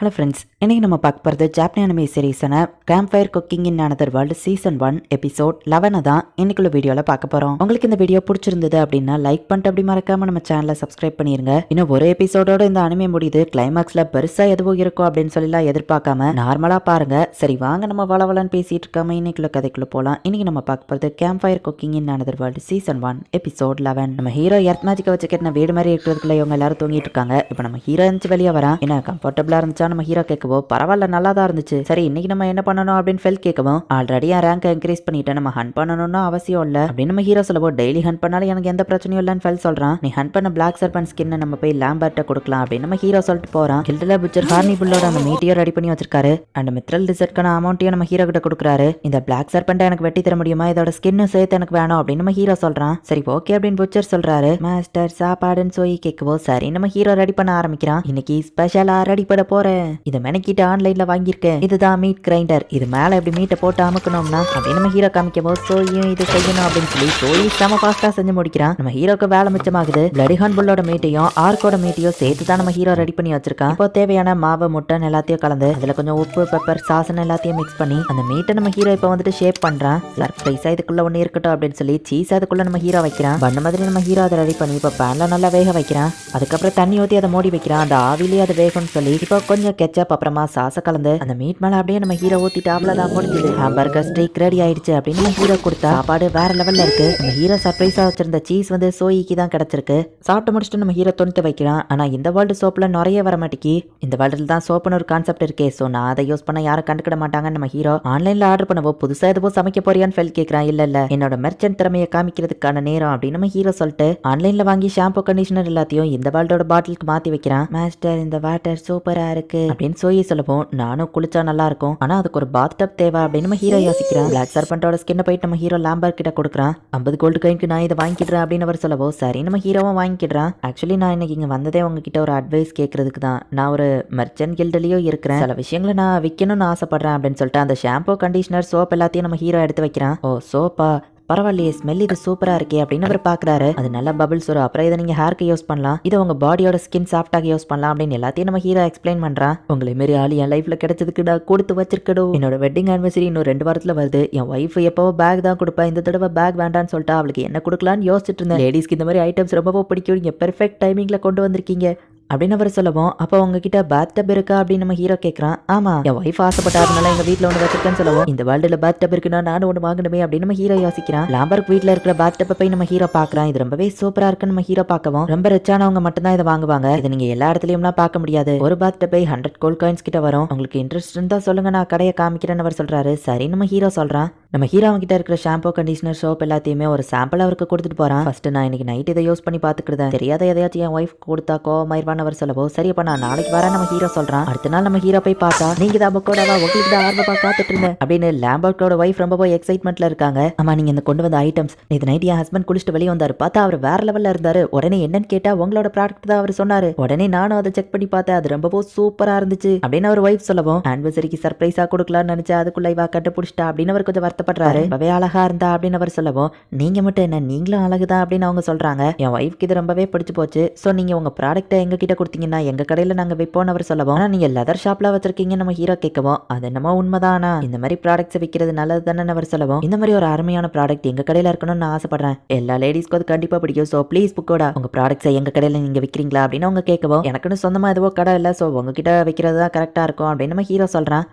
Hello friends, இன்னைக்கு நம்ம பார்க்க போகிறது ஜாப்பனீஸ் அனிமே சீரீஸான campfire cooking in another world season 1 episode 11 தான் இன்னைக்குள்ள வீடியோவில் பார்க்க போகிறோம். உங்களுக்கு இந்த வீடியோ பிடிச்சிருந்தது அப்படின்னா லைக் பண்ணிட்டு அப்படி மறக்காம நம்ம சேனலை சப்ஸ்கிரைப் பண்ணிருங்க. இன்னும் ஒரு எபிசோடோட இந்த அனிமே முடியுது. கிளைமேக்ஸில் பெருசாக எதுவும் இருக்கும் அப்படின்னு சொல்லலாம் எதிர்பார்க்காம நார்மலாக பாருங்க. சரி வாங்க நம்ம வளவலன்னு பேசிட்டு இருக்காம இன்னைக்குள்ள கதைக்குள்ள போகலாம். இன்னைக்கு நம்ம பார்க்க போகிறது camp fire cooking in another world season 1 episode 11. நம்ம ஹீரோ எர்த் மேஜிக்கை வச்சு கேட்ட வீடு மாதிரி இருக்கிறதுக்குள்ள இவங்க எல்லாரும் தூங்கிட்டு இருக்காங்க. இப்போ நம்ம ஹீரோ இருந்துச்சு வெளியே வரா. என்ன கம்ஃபர்டபுளா இருந்துச்சா நம்ம ஹீரோ கேட்கவோ பரவாயில்ல நல்லா தான் இருந்துச்சு. சரி இன்னைக்கு நம்ம என்ன பண்ணணும் அப்படின்னு ஃபெல் கேட்கவும் ஆல்ரெடி என் ரேங்க் இன்க்ரீஸ் பண்ணிட்டு நம்ம ஹண்ட் பண்ணணும்னு அவசியம் இல்லை அப்படின்னு நம்ம ஹீரோ சொல்லவோ டெய்லி ஹண்ட் பண்ணாலும் எனக்கு எந்த பிரச்சனையும் இல்லைன்னு ஃபெல் சொல்றான். நீ ஹண்ட் பண்ண பிளாக் சர்பன் ஸ்கின்னை நம்ம போய் லேம்பர்ட்ட கொடுக்கலாம் அப்படின்னு நம்ம ஹீரோ சொல்லிட்டு போறான். கில்ட்ல புச்சர் ஹார்னி புல்லோட அந்த மீட்டியோ ரெடி பண்ணி வச்சிருக்காரு. அண்ட் மித்ரல் டிசர்ட்கான அமௌண்ட்டையும் நம்ம ஹீரோ கிட்ட கொடுக்குறாரு. இந்த பிளாக் சர்பன்ட்டை எனக்கு வெட்டி தர முடியுமா, இதோட ஸ்கின்னும் சேர்த்து எனக்கு வேணும் அப்படின்னு நம்ம ஹீரோ சொல்றான். சரி ஓகே அப்படின்னு புச்சர் சொல்றாரு. மாஸ்டர் சாப்பாடுன்னு சொல்லி கேட்கவோ சரி நம்ம ஹீரோ ரெடி பண்ண ஆரம்பிக்கிறான். இன்னைக்கு ஸ்பெஷலா ரெடி பண்ண போறேன். இதை மெனக்கிட்டு ஆன்லைன்ல வாங்கியிருக்கேன். இதுதான் மீட் கிரைண்டர். இது மேல எப்படி மீட்டை போட்டு அமுக்கணும்னா அப்படின்னு நம்ம ஹீரோ காமிக்கவோ சோயும் இது செய்யணும் அப்படின்னு சொல்லி சோயி செம ஃபாஸ்டா செஞ்சு முடிக்கிறான். நம்ம ஹீரோக்கு வேலை மிச்சமாகுது. பிளடி ஹார்ன் புல்லோட மீட்டையும் ஆர்க்கோட மீட்டையும் சேர்த்து தான் நம்ம ஹீரோ ரெடி பண்ணி வச்சிருக்கான். இப்போ தேவையான மாவு முட்டை எல்லாத்தையும் கலந்து அதுல கொஞ்சம் உப்பு பெப்பர் சாசன் எல்லாத்தையும் மிக்ஸ் பண்ணி அந்த மீட்டை நம்ம ஹீரோ இப்போ வந்துட்டு ஷேப் பண்றான். சர்ப்ரைஸா இதுக்குள்ள ஒண்ணு இருக்கட்டும் அப்படின்னு சொல்லி சீஸ் அதுக்குள்ள நம்ம ஹீரோ வைக்கிறான். பண்ண மாதிரி நம்ம ஹீரோ அதை ரெடி பண்ணி இப்போ பேன்ல நல்லா வேக வைக்கிறான். அதுக்கப்புறம் தண்ணி ஊற்றி அதை மூடி வைக்கிறான். அந்த ஆவிலேயே அது வேகும்னு சொல்லி இப்போ கொஞ்சம் கெச்சப் அப்புறமா சாச கலந்து அந்த மீட் மேல அப்படியே நம்ம ஹீரோ ஊத்திட்டு அவ்வளவுதான் முடிஞ்சது. ஹாம்பர்கர் ஸ்டீக் ரெடி ஆயிடுச்சு அப்படின்னு நம்ம ஹீரோ கொடுத்தா சாப்பாடு வேற லெவல்ல இருக்கு. நம்ம ஹீரோ சர்ப்ரைஸா வச்சிருந்த சீஸ் வந்து சோயிக்கு தான் கிடைச்சிருக்கு. சாப்பிட்டு முடிச்சுட்டு நம்ம ஹீரோ தொணித்து வைக்கிறான். ஆனா இந்த வேர்ல்டு சோப்ல நிறைய வர மாட்டேங்கி. இந்த வேர்ல்டுல தான் சோப்புன்னு ஒரு கான்செப்ட் இருக்கே. சோ நான் அதை யூஸ் பண்ண யாரும் கண்டுக்கிட மாட்டாங்கன்னு நம்ம ஹீரோ ஆன்லைன்ல ஆர்டர் பண்ணவோ புதுசா எதுவும் சமைக்க போறியான்னு ஃபெல் கேட்கறான். இல்ல என்னோட மெர்ச்சன்ட் திறமையை காமிக்கிறதுக்கான நேரம் அப்படின்னு நம்ம ஹீரோ சொல்லிட்டு ஆன்லைன்ல வாங்கி ஷாம்பு கண்டிஷனர் எல்லாத்தையும் இந்த வேர்ல்டோட பாட்டிலுக்கு மாத்தி வைக்கிறான். மாஸ்டர் இந்த வாட்டர் சூப்பரா இருக்கு அப்படின்னு சோயி சொல்லவும் நானும் குளிச்சா நல்லா இருக்கும், ஆனா அதுக்கு ஒரு பாத் டப் தேவை அப்படின்னு நம்ம ஹீரோ யோசிக்கிறான். பிளாக் சர்பன்ட்டோட ஸ்கின்னை போயிட்டு நம்ம ஹீரோ லாம்பர் கிட்ட கொடுக்குறான். 50 கோல்டு காயினுக்கு நான் இதை வாங்கிடுறேன் அப்படின்னு அவர் சொல்லவோ சரி நம்ம ஹீரோவும் வாங்கிடுறான். ஆக்சுவலி நான் இன்னைக்கு இங்க வந்ததே உங்ககிட்ட ஒரு அட்வைஸ் கேட்கறதுக்கு தான். நான் ஒரு மெர்ச்சன்ட் கில்ட்லயும் இருக்கிறேன். சில விஷயங்களை நான் விற்கணும்னு ஆசைப்படுறேன் அப்படின்னு சொல்லிட்டு அந்த ஷாம்பு கண்டிஷனர் சோப் எல்லாத்தையும் நம்ம ஹீரோ எடுத்து வைக்கிறான். ஓ சோப்பா பரவாயில்லையே, ஸ்மெல் இது சூப்பரா இருக்கே அப்படின்னு அவர் பாக்குறாரு. அது நல்ல பபிள்ஸ் வரும். அப்புறம் இதை நீங்க ஹேருக்கு யூஸ் பண்ணலாம், இதை உங்க பாடியோட ஸ்கின் சாஃப்டாக யூஸ் பண்ணலாம் அப்படின்னு எல்லாத்தையும் நம்ம ஹீரோ எக்ஸ்பிளைன் பண்றான். உங்களை மாரி ஆளு என் லைஃப்ல கிடைச்சதுக்கு நான் கொடுத்து வச்சிருக்கணும். என்னோட வெட்டிங் ஆனிவர்சரி இன்னும் 2 வாரத்துல வருது. என் ஒய்ஃப் எப்பவோ பேக் தான் கொடுப்பேன், இந்த தடவை பேக் வேண்டான்னு சொல்லிட்டா. அவளுக்கு என்ன கொடுக்கலான்னு யோசிச்சுட்டு இருந்தேன். லேடிஸ்க்கு இந்த மாதிரி ஐட்டம்ஸ் ரொம்ப பிடிக்கும், நீங்க பெர்ஃபெக்ட் டைமிங்ல கொண்டு வந்திருக்கீங்க அப்படின்னு அவர் சொல்லவும் அப்போ உங்ககிட்ட பாத் டப் இருக்கா அப்படின்னு நம்ம ஹீரோ கேட்கறான். ஆமா என் ஒய்ஃப் ஆசைப்பட்டாருனால எங்க வீட்டுல ஒன்று வச்சிருக்கேன்னு சொல்லவும் இந்த வேர்ல்டுல பாத் டப் இருக்குன்னா நானும் ஒன்று வாங்கணுமே அப்படின்னு நம்ம ஹீரோ யோசிக்கிறான். லாம்பர்க் வீட்டுல இருக்கிற பாத் டப்பை போய் நம்ம ஹீரோ பாக்குறான். இது ரொம்பவே சூப்பரா இருக்குன்னு நம்ம ஹீரோ பார்க்கவும் ரொம்ப ரிச்சானவங்க மட்டும்தான் இதை வாங்குவாங்க. இதை நீங்க எல்லா இடத்துலயும்லாம் பார்க்க முடியாது. ஒரு பாத் டப்பை 100 கோல்ட் காயின்ஸ் கிட்ட வரும். உங்களுக்கு இன்ட்ரெஸ்ட் இருந்தா சொல்லுங்க, நான் கடையை காமிக்கிறேன்னு அவர் சொல்றாரு. சரி நம்ம ஹீரோ சொல்றான். நம்ம ஹீரோ கிட்ட இருக்கிற ஷாம்பு கண்டிஷனர் சோப் எல்லாத்தையுமே ஒரு சாம்பிள் அவருக்கு கொடுத்துட்டு போறான். ஃபர்ஸ்ட் நான் இன்னைக்கு நைட் இதை யூஸ் பண்ணி பாத்துக்கிட்டேன். தெரியாத எதையாச்சும் என் ஒய்ஃப் கொடுத்தா கோவமாயிருவான்னு அவர் சொல்லவோ சரி நான் நாளைக்கு வரேன் நம்ம ஹீரோ சொல்றான். அடுத்த நாள் நம்ம ஹீரோ போய் பார்த்தா நீங்க தான் புக்கோடவா, உங்களுக்கு தான் ஆர்வமா காத்துட்டு இருந்தேன் அப்படின்னு லாம்பர்ட்டோட ஒய்ஃப் ரொம்ப எக்ஸைட்மெண்ட்ல இருக்காங்க. ஆமா நீங்க இந்த கொண்டு வந்த ஐட்டம்ஸ் இது நைட் என் ஹஸ்பண்ட் குளிச்சுட்டு வெளியே வந்தாரு. பார்த்தா அவர் வேற லெவல்ல இருந்தாரு. உடனே என்னன்னு கேட்டா உங்களோட ப்ராடக்ட் தான் அவர் சொன்னாரு. உடனே நானும் அதை செக் பண்ணி பார்த்தேன். அது ரொம்பவும் சூப்பரா இருந்துச்சு அப்படின்னு அவர் ஒய்ஃப் சொல்லவும் ஆனிவர்சரிக்கு சர்ப்ரைஸா கொடுக்கலாம்னு நினைச்சா அதுக்குள்ள இவா கண்டுபிடிச்சிட்டா அப்படின்னு அவர் கொஞ்சம் வருத்தப்படுறாரு. ரொம்பவே அழகா இருந்தா அப்படின்னு அவர் சொல்லவும் நீங்க மட்டும் என்ன நீங்களும் அழகுதான் அப்படின்னு அவங்க சொல்றாங்க. என் ஒய்ஃப்க்கு இது ரொம்பவே பிடிச்சு போச்சு. சோ நீங்க உங்க ப்ராடக்ட்டை எங்க கிட்ட கொடுத்தீங்கன்னா எங்க கடையில நாங்க வைப்போம்னு அவர் சொல்லவும் ஆனா நீங்க லெதர் ஷாப்ல வச்சிருக்கீங்க நம்ம ஹீரோ கேட்கவும் அது என்னமோ உண்மைதானா, இந்த மாதிரி ப்ராடக்ட்ஸ் விற்கிறது நல்லது தானே அவர் சொல்லவும் இந்த மாதிரி ஒரு அருமையான ப்ராடக்ட் எங்க கடையில இருக்கணும்னு நான் ஆசைப்படுறேன். எல்லா லேடிஸ்க்கும் அது கண்டிப்பா பிடிக்கும். சோ ப்ளீஸ் புக்கோடா உங்க ப்ராடக்ட்ஸை எங்க கடையில நீங்க விற்கிறீங்களா அப்படின்னு அவங்க கேட்கவும் எனக்குன்னு சொந்தமா எதுவோ கடை இல்ல, சோ உங்ககிட்ட வைக்கிறது தான் கரெக்டா இருக்கும் அப்படின்னு நம்ம ஹீரோ சொல்றான்.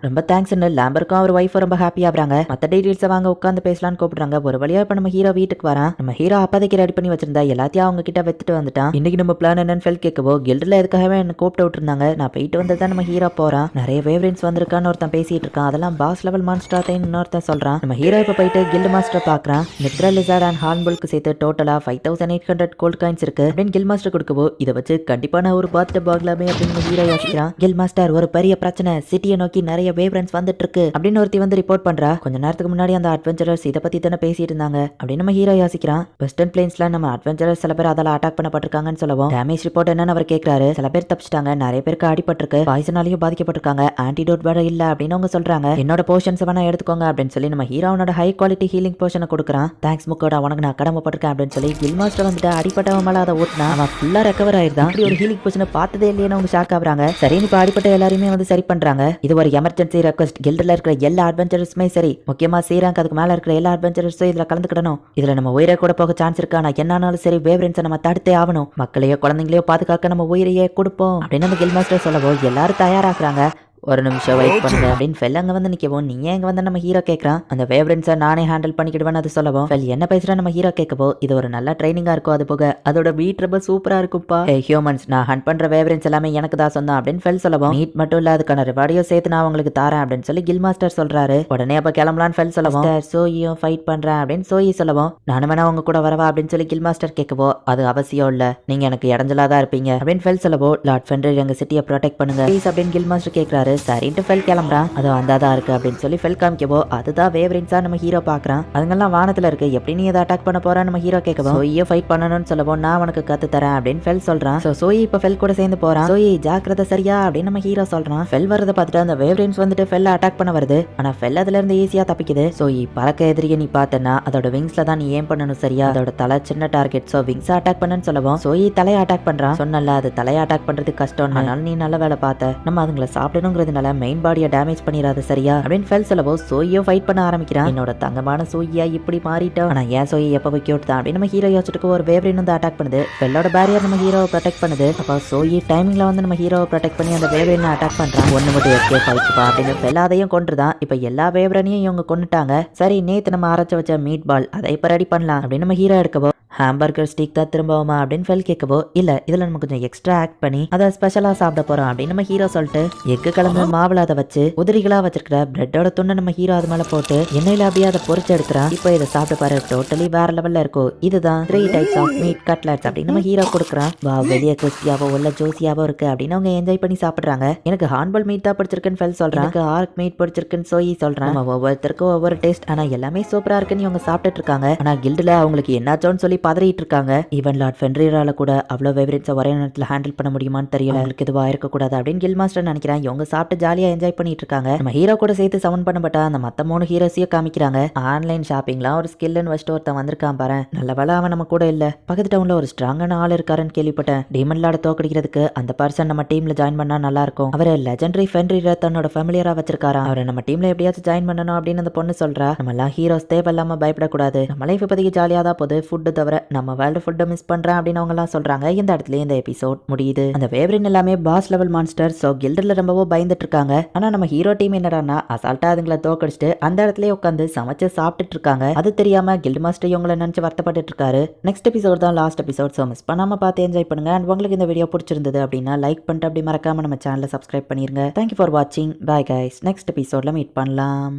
ரொம்ப தேங்க்ஸ்ன்னு லாம்பருக்கும் அவர் ஒய்ஃப் ரொம்ப ஹாப்பி ஆகுறாங்க. மத்த டீடைல்ஸ் வாங்க உட்காந்து பேசலாம்னு கூப்பிடுறாங்க. ஒரு வழியா இப்ப நம்ம ஹீரோ வீட்டுக்கு வரான். நம்ம ஹீரோ அப்பதைக்கு ரெடி பண்ணி வச்சிருந்தா எல்லாத்தையும் அவங்க கிட்ட வச்சுட்டு வந்துட்டான். இன்னைக்கு நம்ம பிளான் என்னன்னு ஃபெல் கேட்கவோ கில்ட்ல எதுக்காகவே என்ன கூப்பிட்டு விட்டுருந்தாங்க. நான் போயிட்டு வந்ததான் நம்ம ஹீரோ போறான். நிறைய வேவரன்ஸ் வந்திருக்கான்னு ஒருத்தன் பேசிட்டு இருக்கான். அதெல்லாம் பாஸ் லெவல் மான்ஸ்டர் தான் இன்னொருத்தன் சொல்றான். நம்ம ஹீரோ இப்ப போயிட்டு கில்ட் மாஸ்டர் பாக்குறான். மித்ரல் லிசார்ட் அண்ட் ஹார்ன்புல்க்கு சேர்த்து டோட்டலா 5800 கோல்ட் காயின்ஸ் இருக்கு அப்படின்னு கில் மாஸ்டர் கொடுக்கவோ இதை வச்சு கண்டிப்பா நான் ஒரு பாத் டப் வாங்கலாமே அப்படின்னு ஹீரோ யோசிக்கிறான். கில் மாஸ்டர் ஒரு பெரிய பிரச்சனை, சிட்டியை நோக்கி நிறைய வேவரன்ஸ் வந்துட்டு இருக்கு அப்படின்னு ஒருத்தி வந்து ரிப்போர்ட் பண்றா. கொஞ்ச நேரத்துக்கு முன்னாடி அந்த அட்வென்ச்சரர்ஸ் இதை பத்தி தானே பேசிட்டு இருந்தாங்க அப்படின்னு நம்ம ஹீரோ யோசிக்கிறான். வெஸ்டர்ன் பிளேன்ஸ்ல நம்ம அட்வென்ச்சரர்ஸ் சில பேர் அதால அட்டாக் பண்ணப்பட்டிருக்காங்கன்னு சொல்லவும் டேமேஜ் ரிப்போர்ட் என்னன்னு அவர் கேட்கிறாரு. இருக்காரு. சில பேர் தப்பிச்சிட்டாங்க, நிறைய பேருக்கு அடிபட்டிருக்கு, பாய்சனாலையும் பாதிக்கப்பட்டிருக்காங்க, ஆன்டிடோட் வேற இல்ல அப்படின்னு அவங்க சொல்றாங்க. என்னோட போர்ஷன்ஸ் வேணா எடுத்துக்கோங்க அப்படின்னு சொல்லி நம்ம ஹீரோனோட ஹை குவாலிட்டி ஹீலிங் போர்ஷனை கொடுக்குறான். தேங்க்ஸ் முக்கோடா, உனக்கு நான் கடமைப்பட்டிருக்கேன் அப்படின்னு சொல்லி கில் மாஸ்டர் வந்துட்டு அடிப்பட்டவன் மேல அதை ஊட்டினா அவன் ஃபுல்லா ரெக்கவர் ஆயிருந்தான். இப்படி ஒரு ஹீலிங் போர்ஷனை பார்த்ததே இல்லையே அவங்க ஷாக் ஆகுறாங்க. சரி, இப்ப அடிப்பட்ட எல்லாருமே வந்து சரி பண்றாங்க. இது ஒரு எமர்ஜென்சி ரெக்வஸ்ட். கில்ட்ல இருக்கிற எல்லா அட்வென்ச்சரர்ஸுமே சரி, முக்கியமா சீராங்க அதுக்கு மேல இருக்கிற எல்லா அட்வென்ச்சரர்ஸும் இதுல கலந்துக்கிடணும். இதுல நம்ம உயிரை கூட போக சான்ஸ் இருக்கு. ஆனா என்னாலும் சரி, வேவ்ரென்ஸை நம்ம தடுத்தே ஆகணும். மக்களையோ குழந்தைங்களையோ பாதுகாக்க நம்ம உயிரையே கொடுப்போம் அப்படின்னு அந்த கில் மாஸ்டர் சொல்லவோ எல்லாரும் தயாராக்குறாங்க. ஒரு நிமிஷம் வெயிட் பண்ணுங்க அப்படின்னு ஃபெல் அங்க வந்து நிக்கவும், நீ எங்க வந்து நம்ம ஹீரோ கேட்கறான். அந்த வேவ்ரென்ஸை நானே ஹேண்டில் பண்ணிக்கிடுவேன்னு அது சொல்லவும், ஃபெல் என்ன பேசுறா நம்ம ஹீரோ கேட்கவோ, இது ஒரு நல்ல ட்ரைனிங்கா இருக்கும். அது போக அதோட பீட் ரொம்ப சூப்பரா இருக்கும்பா. ஹியூமன்ஸ், நான் ஹண்ட் பண்ற வேவ்ரென்ஸ் எல்லாமே எனக்கு தான் சொந்தம் அப்படின்னு ஃபெல் சொல்லவும், மீட் மட்டும் இல்ல அதுக்கான ரிவார்டையும் சேர்த்து நான் உங்களுக்கு தாரேன் அப்படின்னு சொல்லி கில் மாஸ்டர் சொல்றாரு. உடனே அப்ப கிளம்பலான்னு ஃபெல் சொல்லவும், சோயியும் ஃபைட் பண்றேன் அப்படின்னு சோயி சொல்லவும், நானும் வேணா உங்க கூட வரவா அப்படின்னு சொல்லி கில் மாஸ்டர் கேட்கவோ, அது அவசியம் இல்ல, நீங்க எனக்கு இடைஞ்சலாதான் இருப்பீங்க அப்படின்னு ஃபெல் சொல்லவோ, லார்ட் ஃபென்ரிர் எங்க சிட்டியை ப்ரொடெக்ட் பண்ணுங்க ப்ளீஸ் அப்படின்னு கில் மாஸ்டர் கேட்கறாரு. சரின்ட்டு ஃபெல் கிளம்புறான். அது வந்தாதான் இருக்கு அப்படின்னு சொல்லி ஃபெல் காமிக்கவோ, அதுதான் வேவ்ரென்ஸா நம்ம ஹீரோ பாக்குறான். அதுங்கெல்லாம் வானத்துல இருக்கு, எப்படி நீ அதை அட்டாக் பண்ண போறா நம்ம ஹீரோ கேட்கவும், சோயை ஃபைட் பண்ணணும்னு சொல்லவும், நான் உனக்கு கத்து தரேன் அப்படின்னு ஃபெல் சொல்றான். சோயி இப்ப ஃபெல் கூட சேர்ந்து போறான். சோயி ஜாக்கிரதை சரியா அப்படின்னு நம்ம ஹீரோ சொல்றான். ஃபெல் வரதை பார்த்துட்டு அந்த வேவ்ரென்ஸ் வந்துட்டு ஃபெல்ல அட்டாக் பண்ண வருது. ஆனா ஃபெல் அதுல இருந்து ஈஸியா தப்பிக்குது. சோயி பறக்க எதிரியை நீ பார்த்தனா அதோட விங்ஸ்ல தான் நீ ஏம் பண்ணணும் சரியா, அதோட தலை சின்ன டார்கெட், சோ விங்ஸ் அட்டாக் பண்ணுன்னு சொல்லவும், சோயி தலையை அட்டாக் பண்றான். சொன்னல அது தலையை அட்டாக் பண்றது கஷ்டம், அதனால நீ நல்ல வேலை பார்த்த, நம்ம அதுங்களை சாப்பிடணுங்கிறதுனால மெயின் பாடியை டேமேஜ் பண்ணிடாத சரியா அப்படின்னு ஃபெல் சொல்லவோ, சோயோ ஃபைட் பண்ண ஆரம்பிக்கிறான். என்னோட தங்கமான சோயா இப்படி மாறிட்டோம், ஆனா ஏன் சோயை எப்ப கியூட் தான் அப்படின்னு நம்ம ஹீரோ யோசிச்சுட்டு ஒரு வேவ்ரென் வந்து அட்டாக் பண்ணுது. ஃபெல்லோட பேரியர் நம்ம ஹீரோவை ப்ரொடெக்ட் பண்ணுது. அப்போ சோயி டைமிங்ல வந்து நம்ம ஹீரோவை ப்ரொடெக்ட் பண்ணி அந்த வேவ்ரென் அட்டாக் பண்றான். ஒண்ணு மட்டும் எஸ்கேப் ஆயிடுச்சுப்பா அப்படின்னு ஃபெல் அதையும் கொன்றுதான். இப்ப எல்லா வேவ்ரெனையும் இவங்க கொண்டுட்டாங்க. சரி, நேத்து நம்ம அரைச்சு வச்ச மீட் பால் அதை இப்ப ரெடி பண்ணலாம் அப்படின்னு நம்ம ஹீரோ எடுக்கவோ, ஹாம்பர்கர் ஸ்டிக் தான் திரும்பவுமா அப்படின்னு ஃபெல் கேட்கவோ, இல்ல இதுல நம்ம கொஞ்சம் எக்ஸ்ட்ரா ஆக்ட் பண்ணி அதை ஸ்பெஷலா சாப்பிட போறோம் அப்படின்னு நம்ம ஹீரோ சொல்லிட்டு எக்கு கலந்து மாவுல அதை வச்சு உதிரிகளா வச்சிருக்கிற பிரெட்டோட துண்ணை நம்ம ஹீரோ அது மேல போட்டு எண்ணெயில அப்படியே அதை பொரிச்சு எடுக்கிறான். இப்போ இதை சாப்பிட்டு பாரு, டோட்டலி வேற லெவல்ல இருக்கும். இதுதான் 3 டைப்ஸ் ஆஃப் மீட் கட்லட்ஸ் அப்படின்னு நம்ம ஹீரோ கொடுக்குறான். வா, வெளியே கிறிஸ்பியாவோ உள்ள ஜோசியாவோ இருக்கு அப்படின்னு அவங்க என்ஜாய் பண்ணி சாப்பிடுறாங்க. எனக்கு ஹார்ன்பால் மீட் தான் பிடிச்சிருக்குன்னு ஃபெல் சொல்றான். எனக்கு ஆர்க் மீட் பிடிச்சிருக்குன்னு சோயி சொல்றான். நம்ம ஒவ்வொருத்தருக்கும் ஒவ்வொரு டேஸ்ட், ஆனா எல்லாமே சூப்பரா இருக்குன்னு இவங்க சாப்பிட்டுட்டு இருக்காங்க. ஆனா கில்டுல அவங்களுக்கு என்னாச்சோன்னு சொல்லி பதறிட்டு இருக்காங்க. ஈவன் லார்ட் ஃபென்ரிரால கூட அவ்வளவு வேவ்ரென்ஸை ஒரே நேரத்தில் ஹேண்டில் பண்ண முடியுமான்னு தெரியல. அவங்களுக்கு இதுவா இருக்கக்கூடாது அப்படின்னு கில் மாஸ்டர் நினைக்கிறான். இவங்க சாப்பிட்டு ஜாலியா என்ஜாய் பண்ணிட்டு இருக்காங்க. நம்ம ஹீரோ கூட சேர்த்து சவுண்ட் பண்ணப்பட்டா அந்த மத்த 3 ஹீரோஸையும் காமிக்கிறாங்க. ஆன்லைன் ஷாப்பிங்லாம் ஒரு ஸ்கில்னு வச்சுட்டு ஒருத்தன் வந்திருக்கான் பாரு, நல்ல வேலை அவன் நம்ம கூட இல்ல, பக்கத்து டவுன்ல ஒரு ஸ்ட்ராங்கான ஆள் இருக்காருன்னு கேள்விப்பட்டேன். டீமன் லார்ட தோக்கடிக்கிறதுக்கு அந்த பர்சன் நம்ம டீம்ல ஜாயின் பண்ணா நல்லா இருக்கும். அவரை லெஜெண்டரி ஃபென்ரிரை தன்னோட ஃபேமிலியரா வச்சிருக்காராம். அவரை நம்ம டீம்ல எப்படியாச்சும் ஜாயின் பண்ணணும் அப்படின்னு அந்த பொண்ணு சொல்றா. நம்ம எல்லாம் ஹீரோஸ் தேவையில்லாம பயப்படக்கூடாது, நம்ம லைஃப் இப்போதைக்கு ஜாலியா தான் போகுது, ஃபுட்டு தவிர நம்ம வேர்ல்டு ஃபுட்டை மிஸ் பண்றேன் அப்படின்னு அவங்க எல்லாம் சொல்றாங்க. இந்த இடத்துல இந்த எபிசோட் முடியுது. அந்த வேவ்ரென் எல்லாமே பாஸ் லெவல் மான்ஸ்டர், சோ கில்டர்ல ரொம்பவோ பயந்துட்டு இருக்காங்க. ஆனா நம்ம ஹீரோ டீம் என்னடான்னா அசால்ட்டா அதுங்களை தோக்கடிச்சிட்டு அந்த இடத்துல உட்காந்து சமைச்சு சாப்பிட்டுட்டு இருக்காங்க. அது தெரியாம கில்ட் மாஸ்டர் இவங்களை நினைச்சு வருத்தப்பட்டு இருக்காரு. நெக்ஸ்ட் எபிசோட் தான் லாஸ்ட் எபிசோட், சோ மிஸ் பண்ணாம பார்த்து என்ஜாய் பண்ணுங்க. அண்ட் உங்களுக்கு இந்த வீடியோ பிடிச்சிருந்தது அப்படின்னா லைக் பண்ணிட்டு அப்படி மறக்காம நம்ம சேனலை சப்ஸ்கிரைப் பண்ணிருங்க. தேங்க்யூ ஃபார் வாட்சிங். பை கைஸ், நெக்ஸ்ட் எபிசோட்ல மீட் பண்ணலாம்.